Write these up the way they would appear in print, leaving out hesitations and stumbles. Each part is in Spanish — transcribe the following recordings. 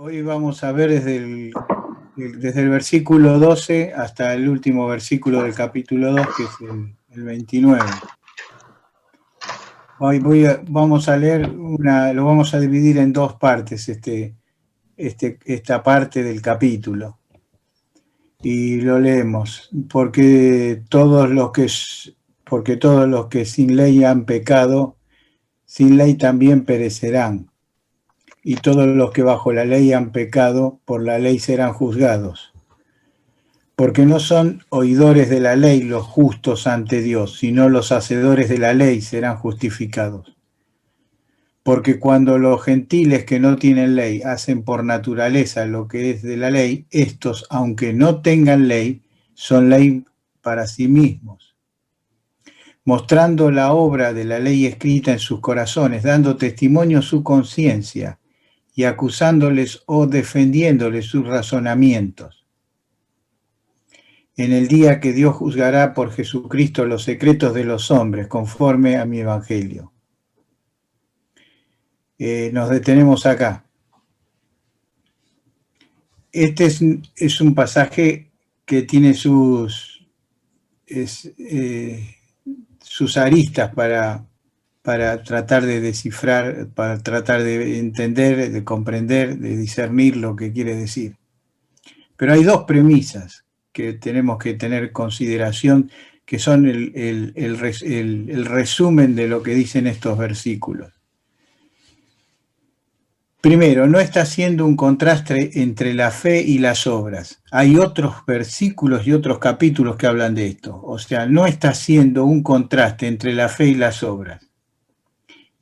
Hoy vamos a ver desde el versículo 12 hasta el último versículo del capítulo 2, que es el 29. Hoy vamos a leer lo vamos a dividir en dos partes, esta parte del capítulo. Y lo leemos, porque todos los que sin ley han pecado, sin ley también perecerán. Y todos los que bajo la ley han pecado, por la ley serán juzgados. Porque no son oidores de la ley los justos ante Dios, sino los hacedores de la ley serán justificados. Porque cuando los gentiles que no tienen ley hacen por naturaleza lo que es de la ley, estos, aunque no tengan ley, son ley para sí mismos, mostrando la obra de la ley escrita en sus corazones, dando testimonio su conciencia, y acusándoles o defendiéndoles sus razonamientos. En el día que Dios juzgará por Jesucristo los secretos de los hombres, conforme a mi evangelio. Nos detenemos acá. Este es un pasaje que tiene sus aristas para tratar de descifrar, para tratar de entender, de comprender, de discernir lo que quiere decir. Pero hay dos premisas que tenemos que tener en consideración, que son el resumen de lo que dicen estos versículos. Primero, no está haciendo un contraste entre la fe y las obras. Hay otros versículos y otros capítulos que hablan de esto. O sea, no está haciendo un contraste entre la fe y las obras.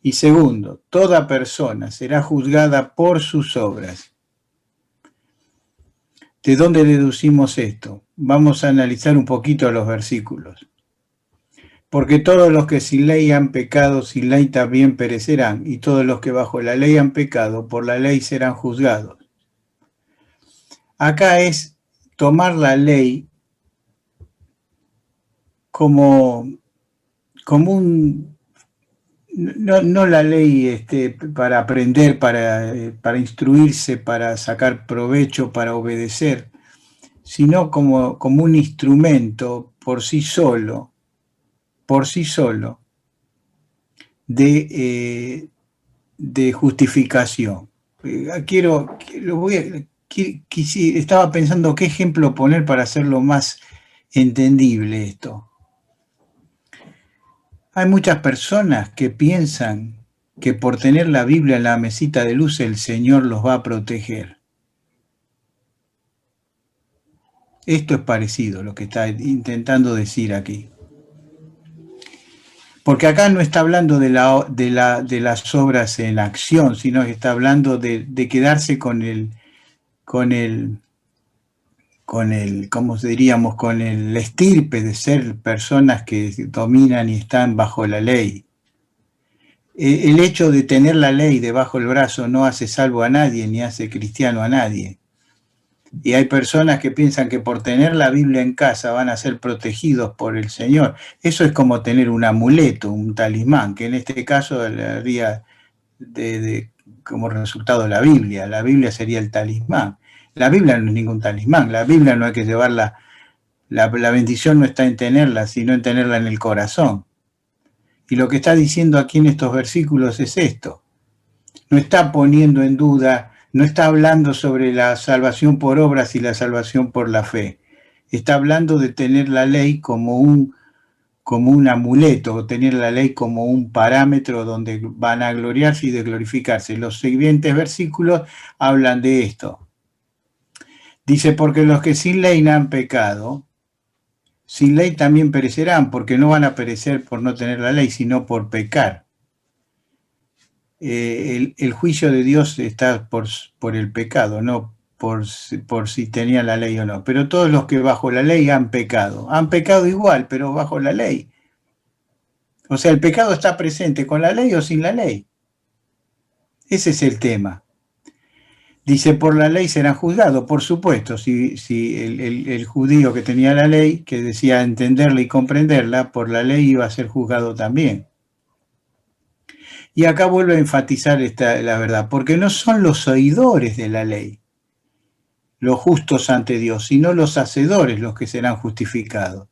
Y segundo, toda persona será juzgada por sus obras. ¿De dónde deducimos esto? Vamos a analizar un poquito los versículos. Porque todos los que sin ley han pecado, sin ley también perecerán, y todos los que bajo la ley han pecado, por la ley serán juzgados. Acá es tomar la ley como un... No la ley para aprender, para instruirse, para sacar provecho, para obedecer, sino como un instrumento por sí solo de justificación. Estaba pensando qué ejemplo poner para hacerlo más entendible esto. Hay muchas personas que piensan que por tener la Biblia en la mesita de luz el Señor los va a proteger. Esto es parecido a lo que está intentando decir aquí. Porque acá no está hablando de las obras en acción, sino que está hablando de quedarse con el, ¿cómo diríamos? Con el estirpe de ser personas que dominan y están bajo la ley. El hecho de tener la ley debajo del brazo no hace salvo a nadie, ni hace cristiano a nadie. Y hay personas que piensan que por tener la Biblia en casa van a ser protegidos por el Señor. Eso es como tener un amuleto, un talismán, que en este caso haría como resultado la Biblia. La Biblia sería el talismán. La Biblia no es ningún talismán. La Biblia no hay que llevarla. La bendición no está en tenerla, sino en tenerla en el corazón. Y lo que está diciendo aquí en estos versículos es esto. No está poniendo en duda, no está hablando sobre la salvación por obras y la salvación por la fe. Está hablando de tener la ley como un amuleto, o tener la ley como un parámetro donde van a gloriarse y de glorificarse. Los siguientes versículos hablan de esto. Dice, porque los que sin ley no han pecado, sin ley también perecerán, porque no van a perecer por no tener la ley, sino por pecar. El juicio de Dios está por el pecado, no por si tenían la ley o no. Pero todos los que bajo la ley han pecado igual, pero bajo la ley. O sea, el pecado está presente con la ley o sin la ley. Ese es el tema. Dice, por la ley serán juzgados, por supuesto, si el judío que tenía la ley, que decía entenderla y comprenderla, por la ley iba a ser juzgado también. Y acá vuelve a enfatizar la verdad, porque no son los oidores de la ley los justos ante Dios, sino los hacedores los que serán justificados.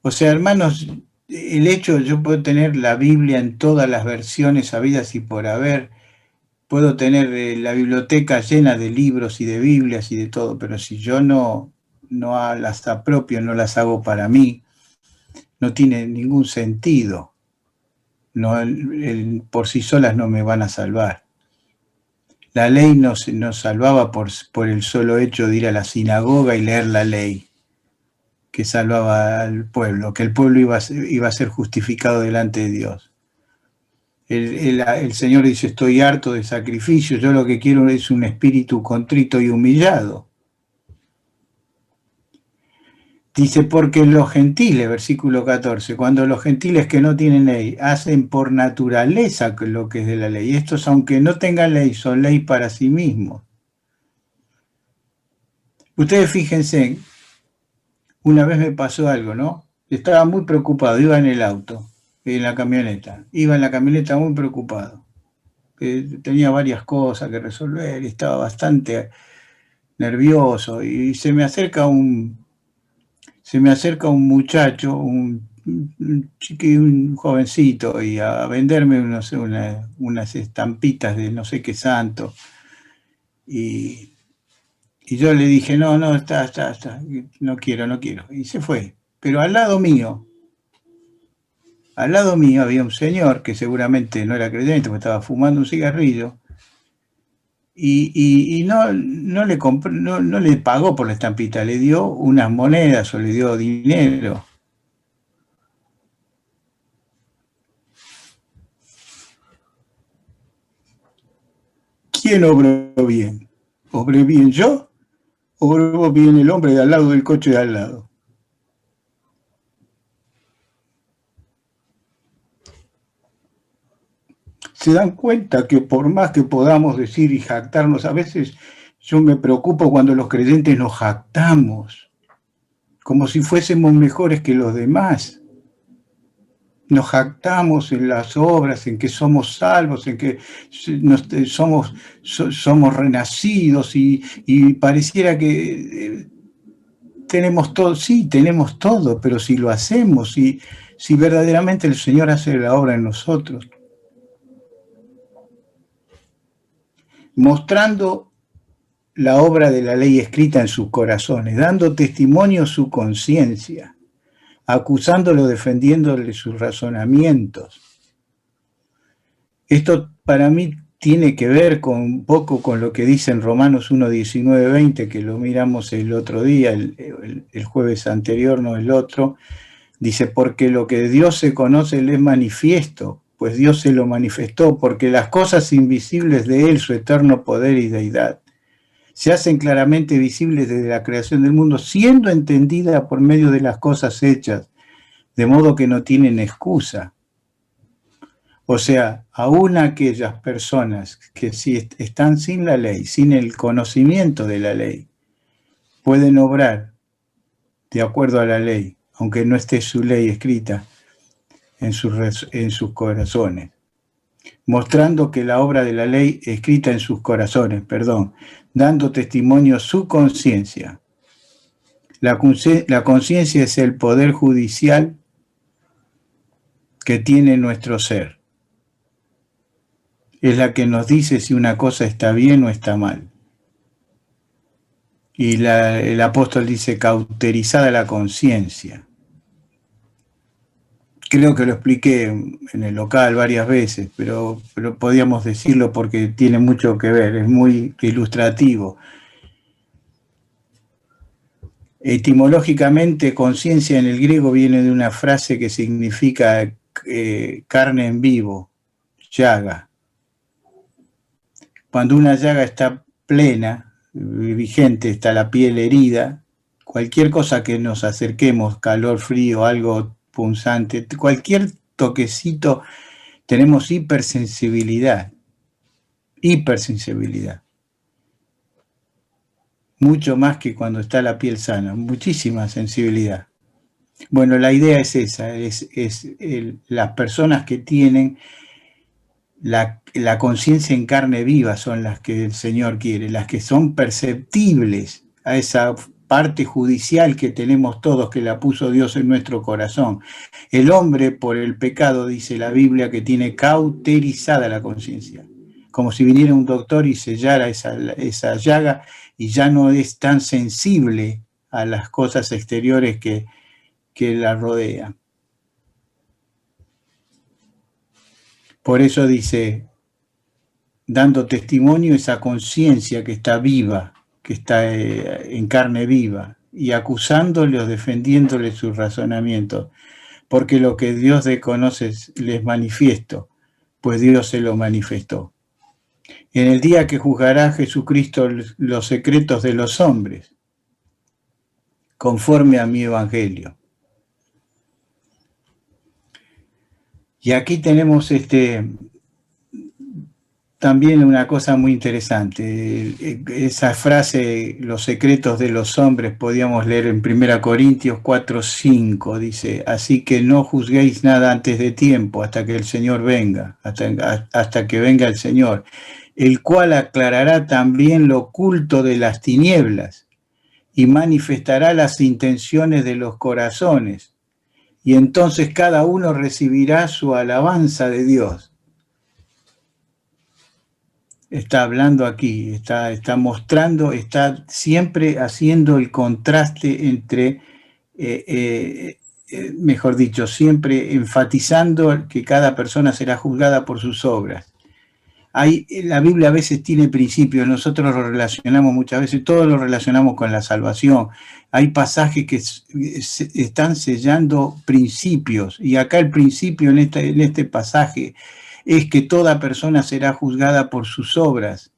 O sea, hermanos, el hecho, yo puedo tener la Biblia en todas las versiones habidas y por haber, puedo tener la biblioteca llena de libros y de Biblias y de todo, pero si yo no las apropio, no las hago para mí, no tiene ningún sentido. No, por sí solas no me van a salvar. La ley nos salvaba por el solo hecho de ir a la sinagoga y leer la ley, que salvaba al pueblo, que el pueblo iba a ser justificado delante de Dios. El Señor dice, estoy harto de sacrificio, yo lo que quiero es un espíritu contrito y humillado. Dice, porque los gentiles, versículo 14, cuando los gentiles que no tienen ley hacen por naturaleza lo que es de la ley, estos aunque no tengan ley, son ley para sí mismos. Ustedes fíjense, una vez me pasó algo, ¿no? Estaba muy preocupado, iba en el auto, en la camioneta, muy preocupado. Tenía varias cosas que resolver y estaba bastante nervioso y se me acerca un muchacho, un jovencito, y a venderme unas estampitas de no sé qué santo. Y yo le dije, no, está, no quiero. Y se fue. Pero al lado mío había un señor que seguramente no era creyente, porque estaba fumando un cigarrillo, y no le pagó por la estampita, le dio unas monedas o le dio dinero. ¿Quién obró bien? ¿Obré bien yo? ¿Obró bien el hombre de al lado del coche de al lado? Se dan cuenta que por más que podamos decir y jactarnos, a veces yo me preocupo cuando los creyentes nos jactamos, como si fuésemos mejores que los demás. Nos jactamos en las obras, en que somos salvos, en que somos renacidos y pareciera que tenemos todo. Sí, tenemos todo, pero si lo hacemos, si verdaderamente el Señor hace la obra en nosotros, mostrando la obra de la ley escrita en sus corazones, dando testimonio su conciencia, acusándolo, defendiéndole sus razonamientos. Esto para mí tiene que ver un poco con lo que dice en Romanos 1, 19, 20, que lo miramos el otro día, el jueves anterior, no el otro. Dice, porque lo que Dios se conoce le es manifiesto, pues Dios se lo manifestó, porque las cosas invisibles de Él, su eterno poder y deidad, se hacen claramente visibles desde la creación del mundo, siendo entendida por medio de las cosas hechas, de modo que no tienen excusa. O sea, aún aquellas personas que si están sin la ley, sin el conocimiento de la ley, pueden obrar de acuerdo a la ley, aunque no esté su ley escrita en sus corazones, mostrando que la obra de la ley escrita en sus corazones, dando testimonio su conciencia. La conciencia es el poder judicial que tiene nuestro ser. Es la que nos dice si una cosa está bien o está mal. Y el apóstol dice, cauterizada la conciencia. Creo que lo expliqué en el local varias veces, pero podíamos decirlo porque tiene mucho que ver, es muy ilustrativo. Etimológicamente, conciencia en el griego viene de una frase que significa carne en vivo, llaga. Cuando una llaga está plena, vigente, está la piel herida, cualquier cosa que nos acerquemos, calor, frío, algo punzante, cualquier toquecito, tenemos hipersensibilidad. Mucho más que cuando está la piel sana, muchísima sensibilidad. Bueno, la idea es esa, las personas que tienen la conciencia en carne viva son las que el Señor quiere, las que son perceptibles a esa parte judicial que tenemos todos, que la puso Dios en nuestro corazón. El hombre, por el pecado, dice la Biblia, que tiene cauterizada la conciencia, como si viniera un doctor y sellara esa llaga, y ya no es tan sensible a las cosas exteriores que la rodean. Por eso dice, dando testimonio esa conciencia que está viva, que está en carne viva, y acusándoles, defendiéndoles sus razonamientos, porque lo que Dios desconoce les manifiesto, pues Dios se lo manifestó. En el día que juzgará Jesucristo los secretos de los hombres, conforme a mi evangelio. Y aquí tenemos también una cosa muy interesante. Esa frase, los secretos de los hombres, podíamos leer en 1 Corintios 4:5, dice, así que no juzguéis nada antes de tiempo, hasta que el Señor venga, hasta que venga el Señor, el cual aclarará también lo oculto de las tinieblas y manifestará las intenciones de los corazones. Y entonces cada uno recibirá su alabanza de Dios. Está hablando aquí, está mostrando, está siempre haciendo el contraste entre, mejor dicho, siempre enfatizando que cada persona será juzgada por sus obras. La Biblia a veces tiene principios, nosotros lo relacionamos muchas veces, todos lo relacionamos con la salvación. Hay pasajes que están sellando principios, y acá el principio en este pasaje es que toda persona será juzgada por sus obras.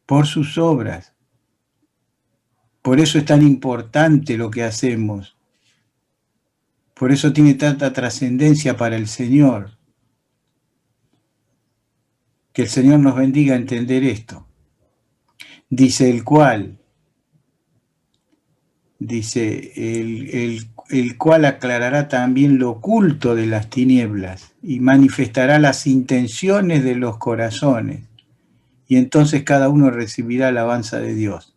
Por sus obras. Por eso es tan importante lo que hacemos. Por eso tiene tanta trascendencia para el Señor. Que el Señor nos bendiga a entender esto. Dice el cual aclarará también lo oculto de las tinieblas y manifestará las intenciones de los corazones. Y entonces cada uno recibirá alabanza de Dios.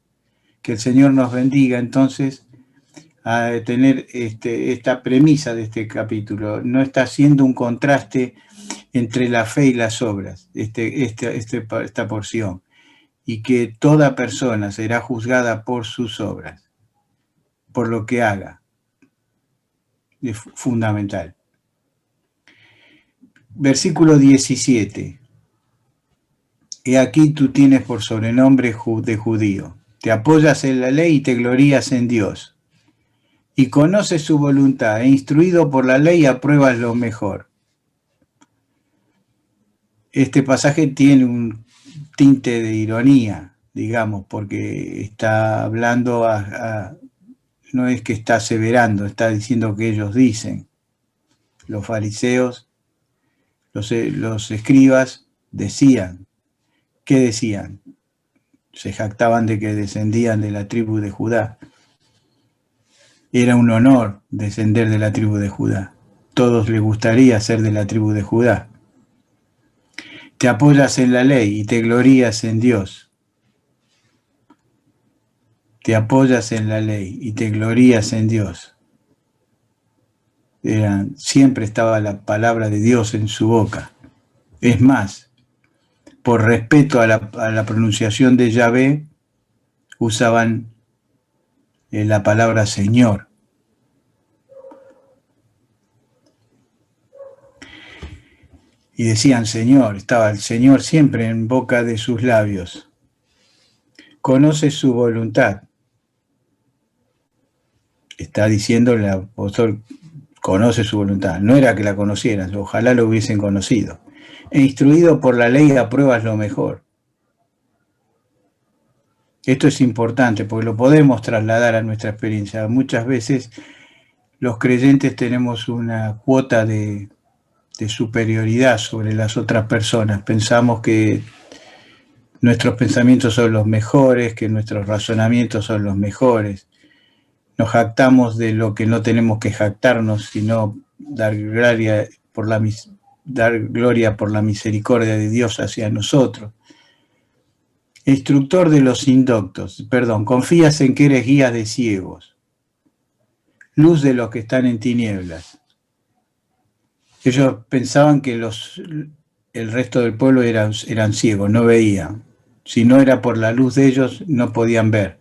Que el Señor nos bendiga entonces a tener esta premisa de este capítulo. No está haciendo un contraste entre la fe y las obras, esta porción, y que toda persona será juzgada por sus obras, por lo que haga. Es fundamental. Versículo 17. He aquí tú tienes por sobrenombre de judío. Te apoyas en la ley y te glorías en Dios. Y conoces su voluntad, e instruido por la ley apruebas lo mejor. Este pasaje tiene un tinte de ironía, digamos, porque está hablando no es que está aseverando, está diciendo que ellos dicen. Los fariseos, los escribas decían. ¿Qué decían? Se jactaban de que descendían de la tribu de Judá. Era un honor descender de la tribu de Judá. Todos les gustaría ser de la tribu de Judá. Te apoyas en la ley y te glorías en Dios. Te apoyas en la ley y te glorías en Dios. Siempre estaba la palabra de Dios en su boca. Es más, por respeto a la pronunciación de Yahvé, usaban la palabra Señor. Y decían Señor, estaba el Señor siempre en boca de sus labios. Conoce su voluntad. Está diciendo el apóstol, conoce su voluntad. No era que la conocieran, ojalá lo hubiesen conocido. E instruido por la ley apruebas lo mejor. Esto es importante porque lo podemos trasladar a nuestra experiencia. Muchas veces los creyentes tenemos una cuota de superioridad sobre las otras personas. Pensamos que nuestros pensamientos son los mejores, que nuestros razonamientos son los mejores. Nos jactamos de lo que no tenemos que jactarnos, sino dar gloria por dar gloria por la misericordia de Dios hacia nosotros. Instructor de los indoctos, perdón, confías en que eres guía de ciegos, luz de los que están en tinieblas. Ellos pensaban que el resto del pueblo eran ciegos, no veían. Si no era por la luz de ellos, no podían ver.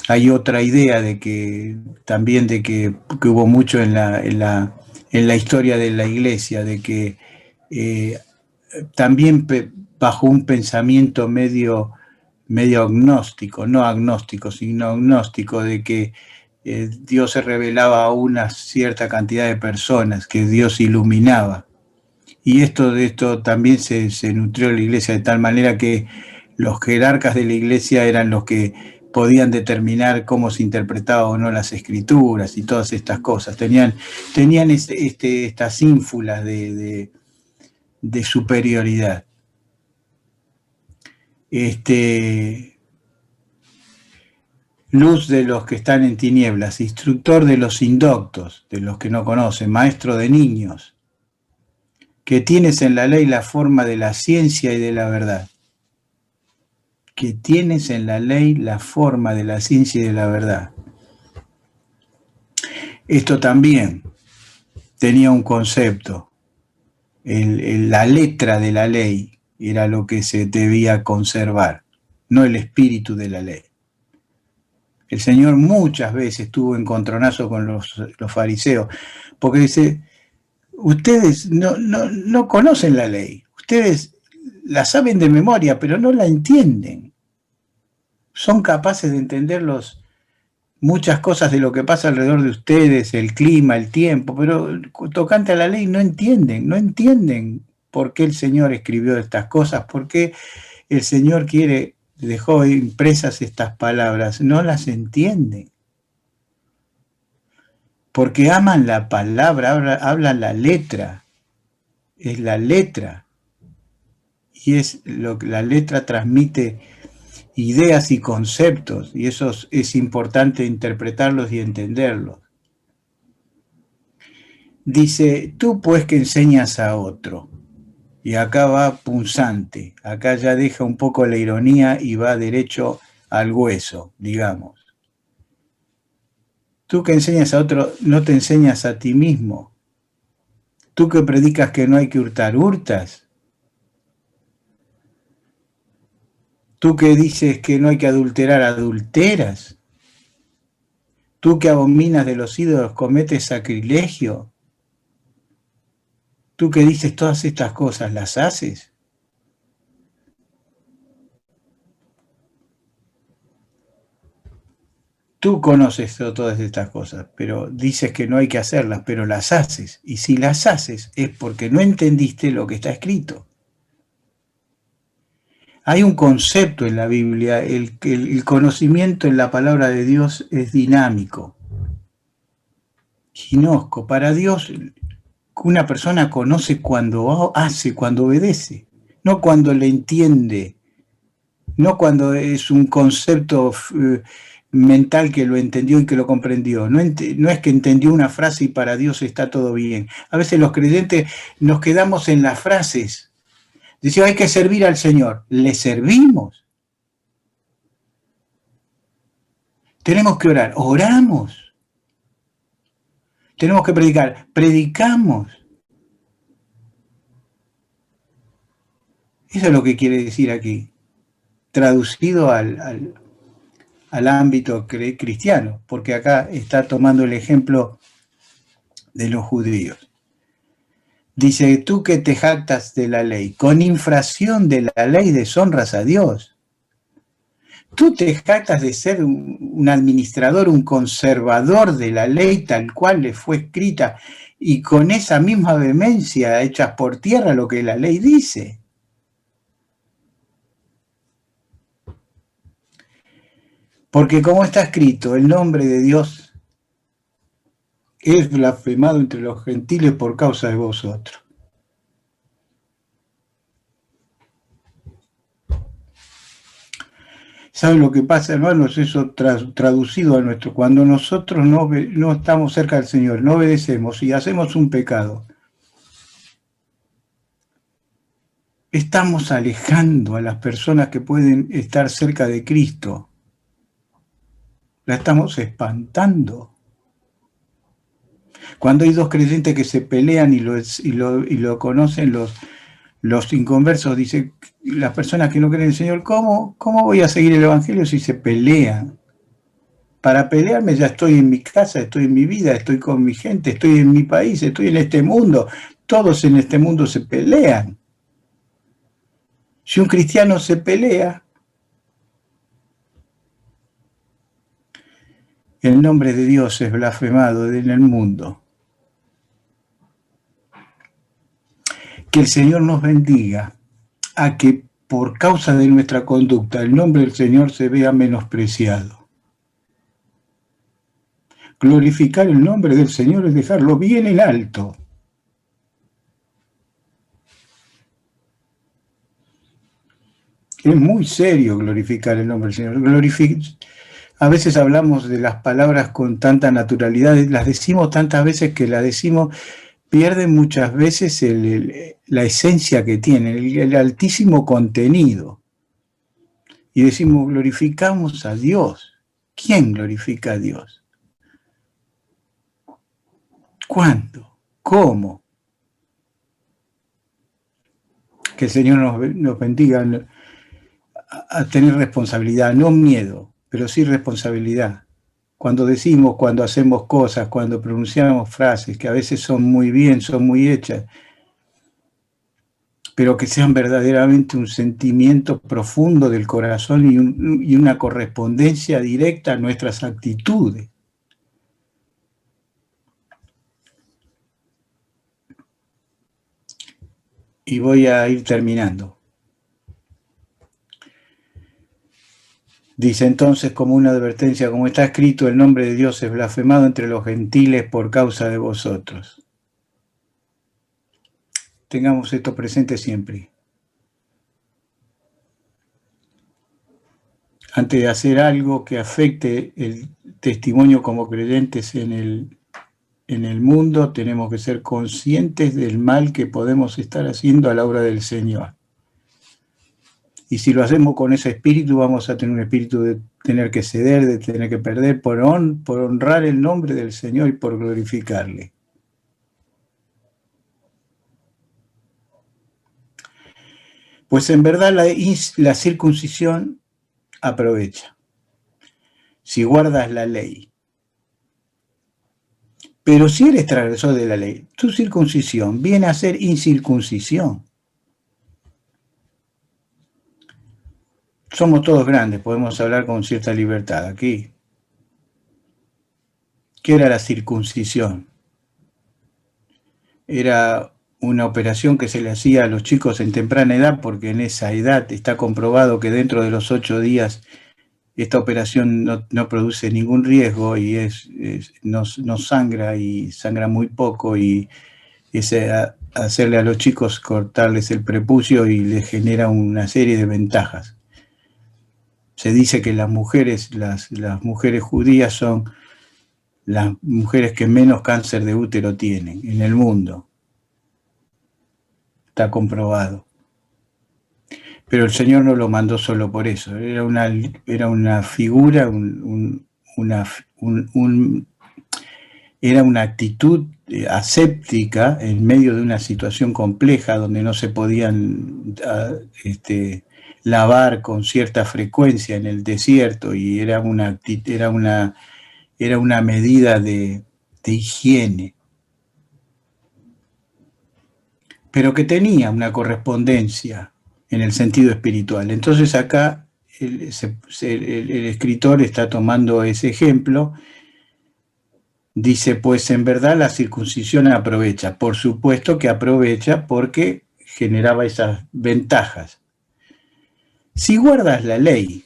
Hay otra idea de que también de que hubo mucho en la historia de la iglesia, de que también bajo un pensamiento medio agnóstico, no agnóstico, sino agnóstico, de que Dios se revelaba a una cierta cantidad de personas, que Dios iluminaba. Y de esto también se nutrió la iglesia de tal manera que los jerarcas de la iglesia eran los que podían determinar cómo se interpretaba o no las escrituras y todas estas cosas. Tenían estas ínfulas de superioridad. Luz de los que están en tinieblas, instructor de los indoctos, de los que no conocen, maestro de niños, que tienes en la ley la forma de la ciencia y de la verdad. Que tienes en la ley la forma de la ciencia y de la verdad. Esto también tenía un concepto. La letra de la ley era lo que se debía conservar, no el espíritu de la ley. El Señor muchas veces tuvo encontronazo con los fariseos, porque dice, ustedes no conocen la ley, ustedes la saben de memoria, pero no la entienden. Son capaces de entender muchas cosas de lo que pasa alrededor de ustedes, el clima, el tiempo, pero tocante a la ley no entienden por qué el Señor escribió estas cosas, por qué el Señor dejó impresas estas palabras, no las entienden. Porque aman la palabra, hablan la letra, es la letra, y es lo que la letra transmite ideas y conceptos, y eso es importante interpretarlos y entenderlos. Dice, tú pues que enseñas a otro, y acá va punzante, acá ya deja un poco la ironía y va derecho al hueso, digamos. Tú que enseñas a otro, no te enseñas a ti mismo. Tú que predicas que no hay que hurtar, hurtas. Tú que dices que no hay que adulterar, adulteras. Tú que abominas de los ídolos, cometes sacrilegio. Tú que dices todas estas cosas, ¿las haces? Tú conoces todas estas cosas, pero dices que no hay que hacerlas, pero las haces. Y si las haces es porque no entendiste lo que está escrito. Hay un concepto en la Biblia, el conocimiento en la palabra de Dios es dinámico. Ginosco, para Dios, una persona conoce cuando hace, cuando obedece, no cuando le entiende, no cuando es un concepto mental que lo entendió y que lo comprendió. No es que entendió una frase y para Dios está todo bien. A veces los creyentes nos quedamos en las frases. Dice, hay que servir al Señor. Le servimos. Tenemos que orar. Oramos. Tenemos que predicar. Predicamos. Eso es lo que quiere decir aquí. Traducido al ámbito cristiano. Porque acá está tomando el ejemplo de los judíos. Dice, tú que te jactas de la ley, con infracción de la ley deshonras a Dios. Tú te jactas de ser un administrador, un conservador de la ley tal cual le fue escrita y con esa misma vehemencia echas por tierra lo que la ley dice. Porque como está escrito, el nombre de Dios es blasfemado entre los gentiles por causa de vosotros. ¿Saben lo que pasa, hermanos? Eso traducido a nuestro, cuando nosotros no estamos cerca del Señor, no obedecemos y hacemos un pecado, estamos alejando a las personas que pueden estar cerca de Cristo. La estamos espantando. Cuando hay dos creyentes que se pelean y lo conocen los inconversos, dice, las personas que no creen en el Señor, ¿cómo voy a seguir el Evangelio si se pelean? Para pelearme ya estoy en mi casa, estoy en mi vida, estoy con mi gente, estoy en mi país, estoy en este mundo. Todos en este mundo se pelean. Si un cristiano se pelea, el nombre de Dios es blasfemado en el mundo. Que el Señor nos bendiga a que por causa de nuestra conducta el nombre del Señor se vea menospreciado. Glorificar el nombre del Señor es dejarlo bien en alto. Es muy serio glorificar el nombre del Señor. A veces hablamos de las palabras con tanta naturalidad, las decimos tantas veces que las decimos, pierden muchas veces la esencia que tienen, el altísimo contenido. Y decimos, glorificamos a Dios. ¿Quién glorifica a Dios? ¿Cuándo? ¿Cómo? Que el Señor nos bendiga a tener responsabilidad, no miedo, pero sí responsabilidad. Cuando decimos, cuando hacemos cosas, cuando pronunciamos frases que a veces son muy bien, son muy hechas, pero que sean verdaderamente un sentimiento profundo del corazón y una correspondencia directa a nuestras actitudes. Y voy a ir terminando. Dice entonces, como una advertencia, como está escrito, el nombre de Dios es blasfemado entre los gentiles por causa de vosotros. Tengamos esto presente siempre. Antes de hacer algo que afecte el testimonio como creyentes en el mundo, tenemos que ser conscientes del mal que podemos estar haciendo a la obra del Señor. Y si lo hacemos con ese espíritu, vamos a tener un espíritu de tener que ceder, de tener que perder, por honrar el nombre del Señor y por glorificarle. Pues en verdad la circuncisión aprovecha, si guardas la ley. Pero si eres transgresor de la ley, tu circuncisión viene a ser incircuncisión. Somos todos grandes, podemos hablar con cierta libertad aquí. ¿Qué era la circuncisión? Era una operación que se le hacía a los chicos en temprana edad, porque en esa edad está comprobado que dentro de los 8 días esta operación no produce ningún riesgo y no sangra y sangra muy poco, y hacerle a los chicos cortarles el prepucio y les genera una serie de ventajas. Se dice que las mujeres judías son las mujeres que menos cáncer de útero tienen en el mundo. Está comprobado. Pero el Señor no lo mandó solo por eso. Era una figura, era una actitud aséptica en medio de una situación compleja donde no se podían lavar con cierta frecuencia en el desierto, y era una medida de higiene, pero que tenía una correspondencia en el sentido espiritual. Entonces acá el escritor está tomando ese ejemplo. Dice, pues en verdad la circuncisión aprovecha. Por supuesto que aprovecha porque generaba esas ventajas. Si guardas la ley,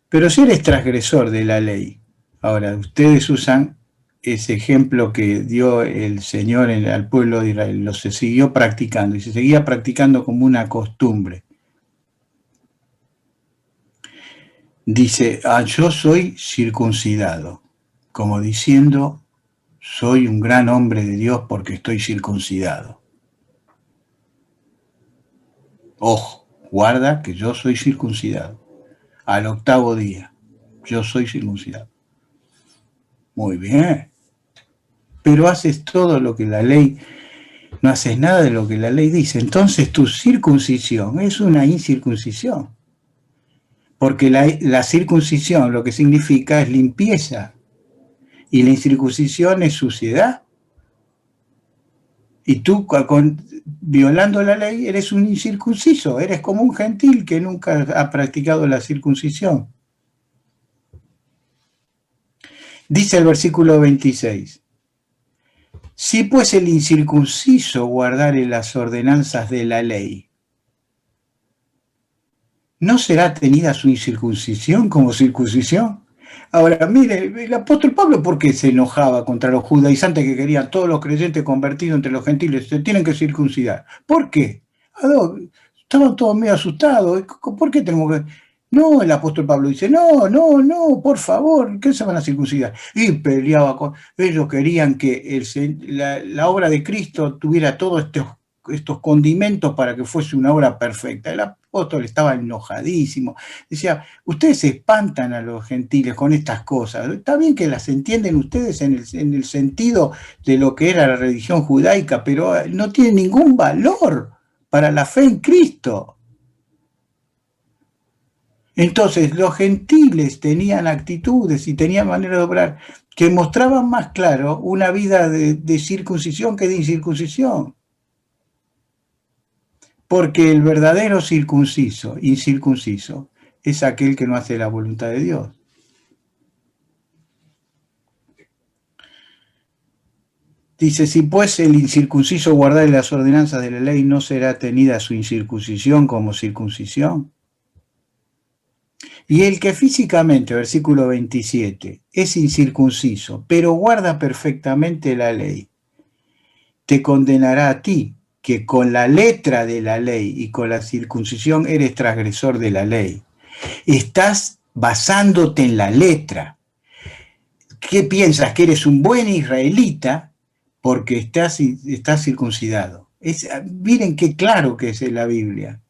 pero si eres transgresor de la ley. Ahora, ustedes usan ese ejemplo que dio el Señor al pueblo de Israel, lo se siguió practicando y se seguía practicando como una costumbre. dice, yo soy circuncidado, como diciendo, soy un gran hombre de Dios porque estoy circuncidado. Ojo, guarda que yo soy circuncidado. Al 8º día, yo soy circuncidado. Muy bien. Pero haces todo lo que la ley, no haces nada de lo que la ley dice. Entonces tu circuncisión es una incircuncisión. Porque la circuncisión lo que significa es limpieza. Y la incircuncisión es suciedad. Y tú, violando la ley, eres un incircunciso. Eres como un gentil que nunca ha practicado la circuncisión. Dice el versículo 26. Si pues el incircunciso guardare las ordenanzas de la ley, ¿no será tenida su incircuncisión como circuncisión? Ahora, mire, el apóstol Pablo, ¿por qué se enojaba contra los judaizantes que querían todos los creyentes convertidos entre los gentiles? Se tienen que circuncidar. ¿Por qué? Estaban todos medio asustados. ¿Por qué tenemos que...? No, el apóstol Pablo dice, no, por favor, ¿qué se van a circuncidar? Y peleaba con... Ellos querían que la obra de Cristo tuviera todos estos condimentos para que fuese una obra perfecta. El apóstol estaba enojadísimo. Decía, ustedes se espantan a los gentiles con estas cosas. Está bien que las entienden ustedes en el sentido de lo que era la religión judaica, pero no tiene ningún valor para la fe en Cristo. Entonces los gentiles tenían actitudes y tenían manera de obrar que mostraban más claro una vida de circuncisión que de incircuncisión. Porque el verdadero incircunciso, es aquel que no hace la voluntad de Dios. Dice, si pues el incircunciso guardare las ordenanzas de la ley, ¿no será tenida su incircuncisión como circuncisión? Y el que físicamente, versículo 27, es incircunciso, pero guarda perfectamente la ley, te condenará a ti, que con la letra de la ley y con la circuncisión eres transgresor de la ley. Estás basándote en la letra. ¿Qué piensas? Que eres un buen israelita porque estás circuncidado. Miren qué claro que es en la Biblia.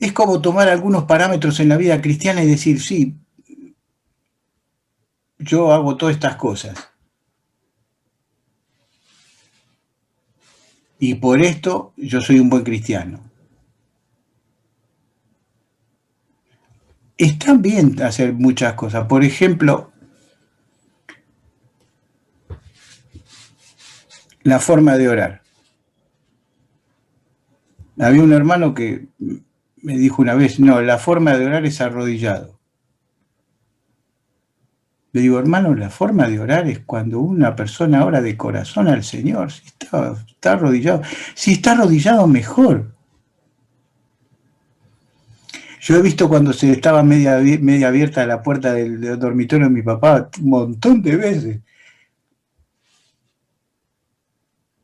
Es como tomar algunos parámetros en la vida cristiana y decir, sí, yo hago todas estas cosas. Y por esto yo soy un buen cristiano. Está bien hacer muchas cosas. Por ejemplo, la forma de orar. Había un hermano que me dijo una vez, no, la forma de orar es arrodillado. Le digo, hermano, la forma de orar es cuando una persona ora de corazón al Señor. Si está arrodillado, si está arrodillado, mejor. Yo he visto cuando se estaba media abierta la puerta del dormitorio de mi papá, un montón de veces.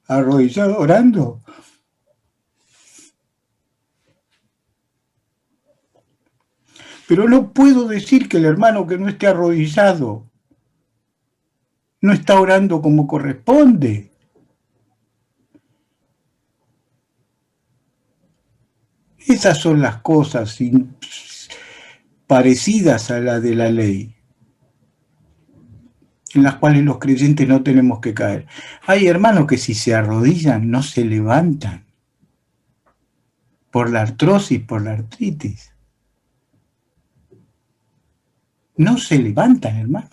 Arrodillado, orando. Pero no puedo decir que el hermano que no esté arrodillado no está orando como corresponde. Esas son las cosas parecidas a las de la ley, en las cuales los creyentes no tenemos que caer. Hay hermanos que si se arrodillan no se levantan por la artrosis, por la artritis. No se levantan, hermano.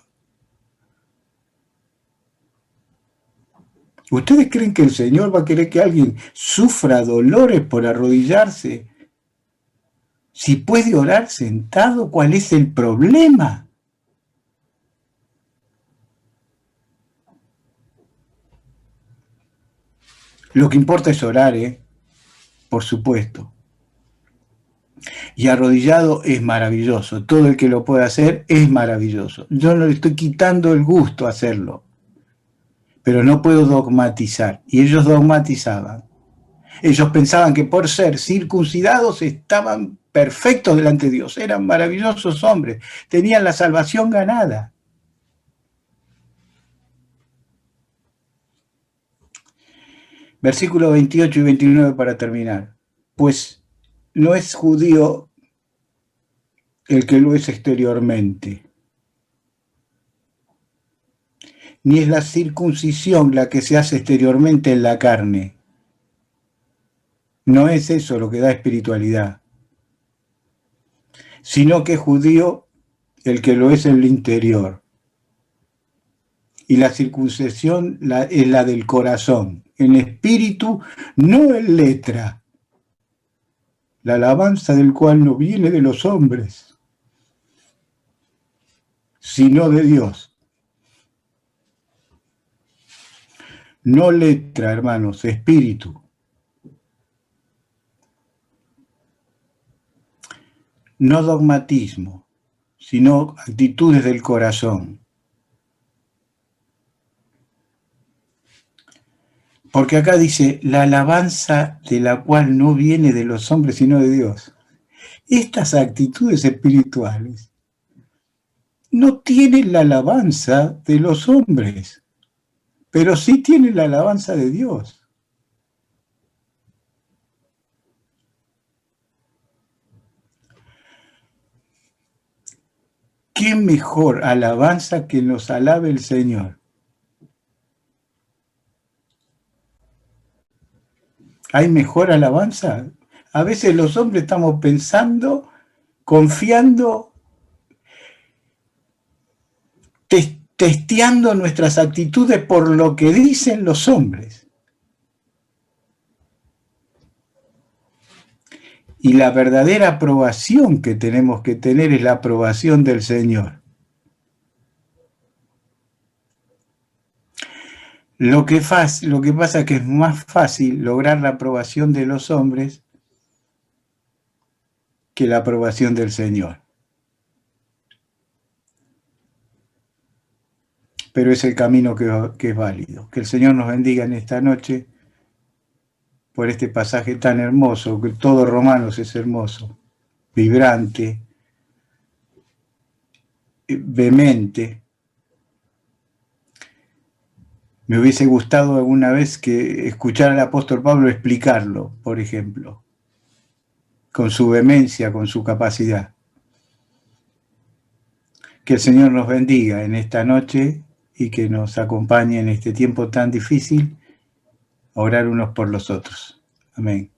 ¿Ustedes creen que el Señor va a querer que alguien sufra dolores por arrodillarse? Si puede orar sentado, ¿cuál es el problema? Lo que importa es orar, por supuesto. Y arrodillado es maravilloso. Todo el que lo puede hacer es maravilloso. Yo no le estoy quitando el gusto a hacerlo. Pero no puedo dogmatizar. Y ellos dogmatizaban. Ellos pensaban que por ser circuncidados estaban perfectos delante de Dios, eran maravillosos hombres, tenían la salvación ganada. Versículos 28 y 29 para terminar. Pues no es judío el que lo es exteriormente, ni es la circuncisión la que se hace exteriormente en la carne. No es eso lo que da espiritualidad, sino que es judío el que lo es en el interior. Y la circuncisión es la del corazón, en espíritu, no en letra, la alabanza del cual no viene de los hombres, sino de Dios. No letra, hermanos, espíritu. No dogmatismo, sino actitudes del corazón. Porque acá dice, la alabanza de la cual no viene de los hombres, sino de Dios. Estas actitudes espirituales no tienen la alabanza de los hombres, pero sí tienen la alabanza de Dios. ¿Qué mejor alabanza que nos alabe el Señor? ¿Hay mejor alabanza? A veces los hombres estamos pensando, confiando, testeando nuestras actitudes por lo que dicen los hombres. Y la verdadera aprobación que tenemos que tener es la aprobación del Señor. Lo que pasa es que es más fácil lograr la aprobación de los hombres que la aprobación del Señor. Pero es el camino que es válido. Que el Señor nos bendiga en esta noche por este pasaje tan hermoso, que todo Romanos es hermoso, vibrante, vehemente. Me hubiese gustado alguna vez que escuchar al apóstol Pablo explicarlo, por ejemplo, con su vehemencia, con su capacidad. Que el Señor nos bendiga en esta noche y que nos acompañe en este tiempo tan difícil a orar unos por los otros. Amén.